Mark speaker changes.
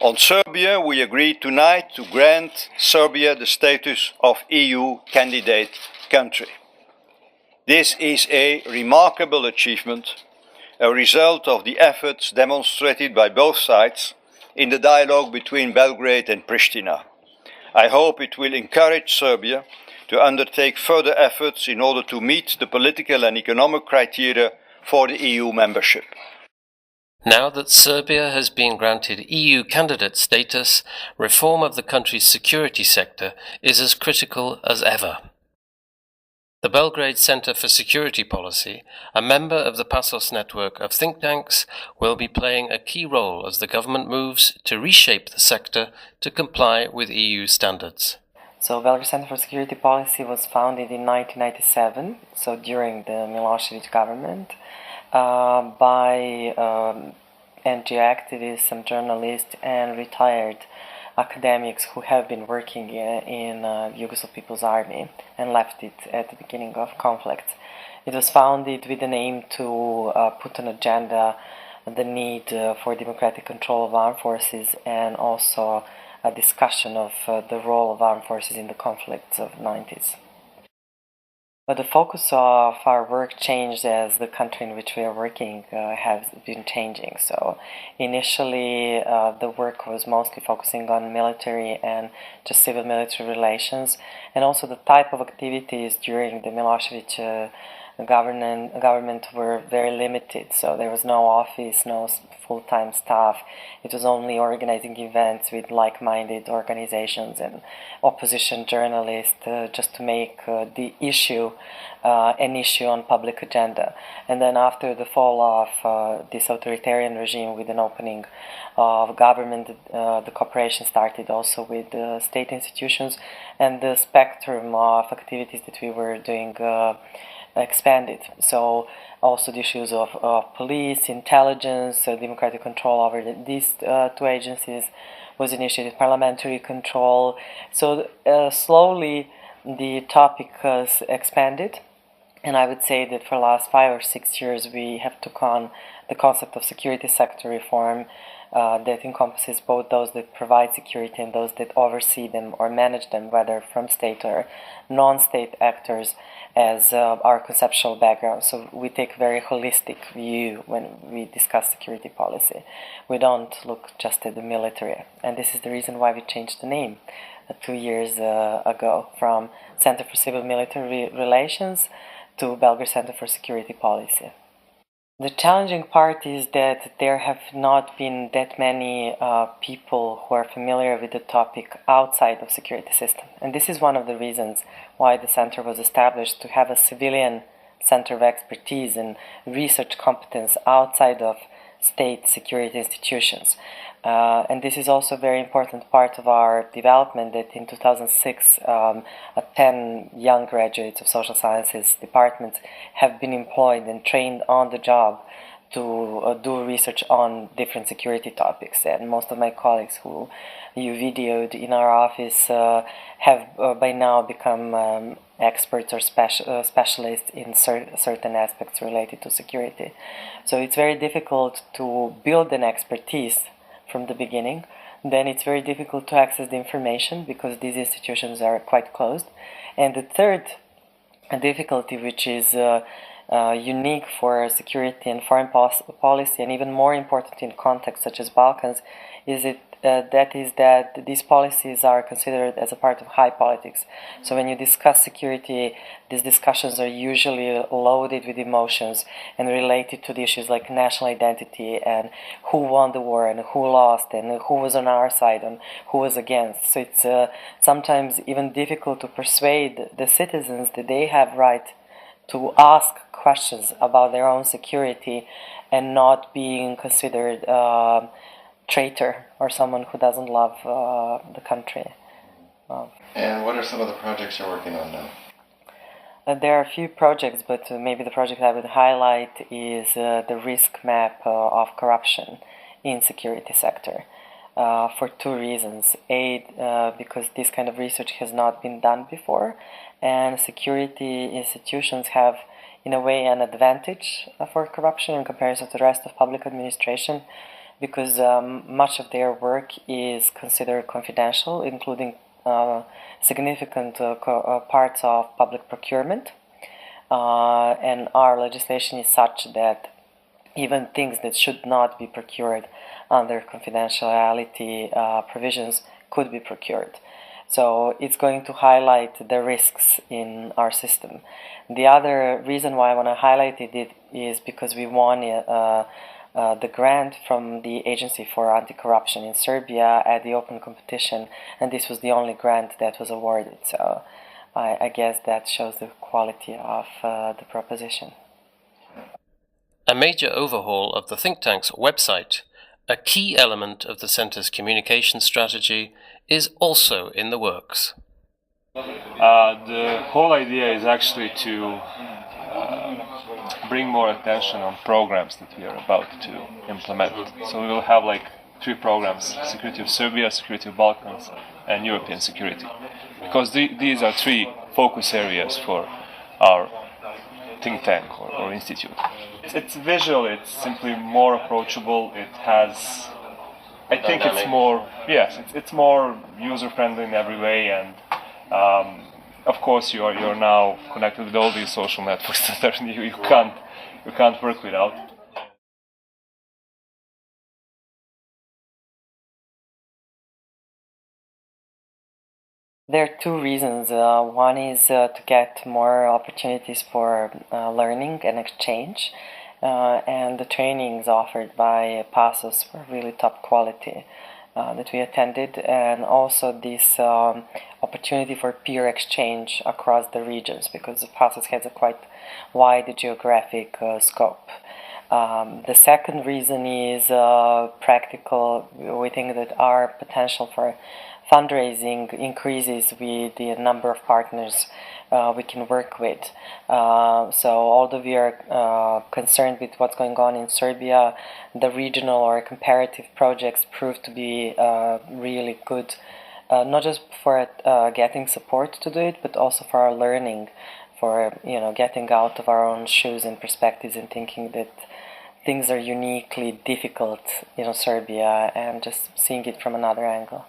Speaker 1: On Serbia, we agreed tonight to grant Serbia the status of EU candidate country. This is a remarkable achievement, a result of the efforts demonstrated by both sides in the dialogue between Belgrade and Pristina. I hope it will encourage Serbia to undertake further efforts in order to meet the political and economic criteria for the EU membership.
Speaker 2: Now that Serbia has been granted EU candidate status, reform of the country's security sector is as critical as ever. The Belgrade Centre for Security Policy, a member of the PASOS network of think tanks, will be playing a key role as the government moves to reshape the sector to comply with EU standards.
Speaker 3: So Belgrade Centre for Security Policy was founded in 1997, so during the Milosevic government, by NGO activists, some journalists and retired academics who have been working in Yugoslav People's Army and left it at the beginning of conflict. It was founded with an aim to put on agenda the need for democratic control of armed forces and also a discussion of the role of armed forces in the conflicts of the 90s. But the focus of our work changed as the country in which we are working has been changing. So initially the work was mostly focusing on military and just civil-military relations, and also the type of activities during the Milosevic government were very limited. So there was no office, no full-time staff. It was only organizing events with like-minded organizations and opposition journalists just to make the issue an issue on public agenda. And then after the fall of this authoritarian regime with an opening of government, the cooperation started also with state institutions, and the spectrum of activities that we were doing expanded. So also the issues of police, intelligence, democratic control over these two agencies was initiated, parliamentary control. So slowly the topic has expanded, and I would say that for the last 5 or 6 years we have took on the concept of security sector reform that encompasses both those that provide security and those that oversee them or manage them, whether from state or non-state actors, as our conceptual background. So we take a very holistic view when we discuss security policy. We don't look just at the military, and this is the reason why we changed the name 2 years ago from Center for Civil Military Relations to Belgrade Centre for Security Policy. The challenging part is that there have not been that many people who are familiar with the topic outside of security system. And this is one of the reasons why the center was established, to have a civilian center of expertise and research competence outside of state security institutions. And this is also a very important part of our development, that in 2006 10 young graduates of social sciences departments have been employed and trained on the job to do research on different security topics. And most of my colleagues who you videoed in our office have by now become experts or specialists in certain aspects related to security. So it's very difficult to build an expertise from the beginning. Then it's very difficult to access the information because these institutions are quite closed. And the third difficulty, which is unique for security and foreign policy, and even more important in contexts such as Balkans, is that these policies are considered as a part of high politics. So when you discuss security, these discussions are usually loaded with emotions and related to the issues like national identity and who won the war and who lost and who was on our side and who was against. So it's sometimes even difficult to persuade the citizens that they have right to ask questions about their own security and not being considered traitor or someone who doesn't love the country.
Speaker 4: And what are some of the projects you're working on now?
Speaker 3: There are a few projects, but maybe the project I would highlight is the risk map of corruption in security sector. For two reasons. Because this kind of research has not been done before, and security institutions have in a way an advantage for corruption in comparison to the rest of public administration, because much of their work is considered confidential, including significant parts of public procurement. And our legislation is such that even things that should not be procured under confidentiality provisions could be procured. So it's going to highlight the risks in our system. The other reason why I want to highlight it is because we won the grant from the Agency for Anti-Corruption in Serbia at the open competition, and this was the only grant that was awarded. So I guess that shows the quality of the proposition.
Speaker 2: A major overhaul of the think tank's website, a key element of the centre's communication strategy, is also in the works.
Speaker 5: The whole idea is actually to bring more attention on programs that we are about to implement. So we will have like 3 programs: security of Serbia, security of Balkans, and European security. Because these are 3 focus areas for our think tank or institute. It's visual, it's simply more approachable, it has, I think it's more, yes, it's more user-friendly in every way, and of course you're now connected with all these social networks that you can't work without.
Speaker 3: There are 2 reasons. One is to get more opportunities for learning and exchange, and the trainings offered by PASOS were really top quality that we attended, and also this opportunity for peer exchange across the regions, because PASOS has a quite wide geographic scope. The second reason is practical. We think that our potential for fundraising increases with the number of partners we can work with. So although we are concerned with what's going on in Serbia, the regional or comparative projects prove to be really good, not just for getting support to do it, but also for our learning, for getting out of our own shoes and perspectives and thinking that things are uniquely difficult in Serbia and just seeing it from another angle.